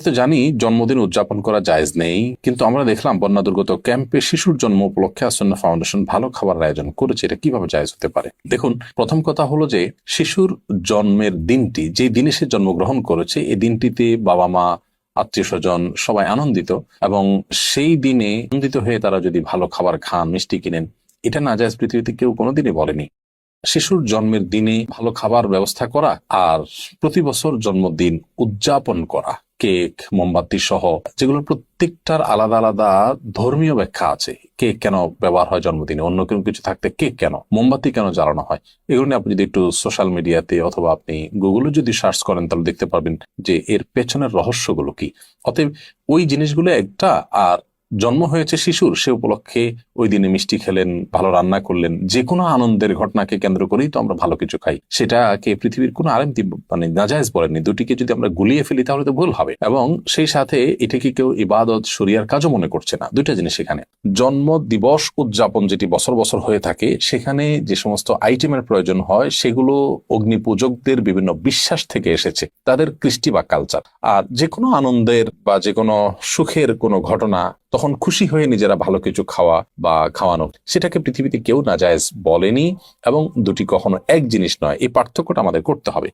তো জানি জন্মদিন উদযাপন করা জায়েজ নেই, কিন্তু আমরা দেখলাম বন্যা দুর্গত ক্যাম্পে শিশুর জন্ম উপলক্ষে আসন্না ফাউন্ডেশন ভালো খাবারের আয়োজন করেছে। এটা কিভাবে জায়েজ হতে পারে? দেখুন, প্রথম কথা হলো যে শিশুর জন্মের দিনটি, যে দিনে সে জন্মগ্রহণ করেছে, এই দিনটিতে বাবা মা, আত্মীয় স্বজন সবাই আনন্দিত, এবং সেই দিনে আনন্দিত হয়ে তারা যদি ভালো খাবার খান, মিষ্টি কিনেন, এটা না জায়েজ পৃথিবীতে কেউ কোনোদিনই বলেনি। শিশুর জন্মের দিনে ভালো খাবার ব্যবস্থা করা আর প্রতি বছর জন্মদিন উদযাপন করা, কেক, মোমবাতি সহ, যেগুলোর প্রত্যেকটার আলাদা আলাদা ধর্মীয় ব্যাখ্যা আছে। কেক কেন ব্যবহার হয় জন্মদিনে, অন্য কোনো কিছু থাকতে কেক কেন, মোমবাতি কেন জ্বালানো হয়, এগুলো নিয়ে আপনি যদি একটু সোশ্যাল মিডিয়াতে অথবা আপনি গুগলে যদি সার্চ করেন, তাহলে দেখতে পারবেন যে এর পেছনের রহস্যগুলো কি। অতএব ওই জিনিসগুলো একটা, আর জন্ম হয়েছে শিশুর, সে উপলক্ষে ওই দিনে মিষ্টি খেলেন, ভালো রান্না করলেন, যে কোনো আনন্দের ঘটনাকে কেন্দ্র করেই তো আমরা ভালো কিছু খাই। সেটাকে পৃথিবীর কোনো আলেম মানে নাজায়েজ বলেননি। দুটিকে যদি আমরা গুলিয়ে ফেলি তাহলে তো ভুল হবে, এবং সেই সাথে এটাকে কেউ ইবাদত, শরিয়ার কাজও মনে করছে না। দুইটা জিনিস এখানে। জন্ম দিবস উদযাপন যেটি বছর বছর হয়ে থাকে, সেখানে যে সমস্ত আইটেমের প্রয়োজন হয় সেগুলো অগ্নি পূজকদের বিভিন্ন বিশ্বাস থেকে এসেছে, তাদের কৃষ্টি বা কালচার। আর যে কোনো আনন্দের বা যে কোনো সুখের কোনো ঘটনা, তখন খুশি হয়ে নিজেরা ভালো কিছু খাওয়া বা খাওয়ানো, সেটাকে পৃথিবীতে কেউ নাজায়েজ বলেনি, এবং দুটি কখনো এক জিনিস নয়। এই পার্থক্যটা আমাদের করতে হবে।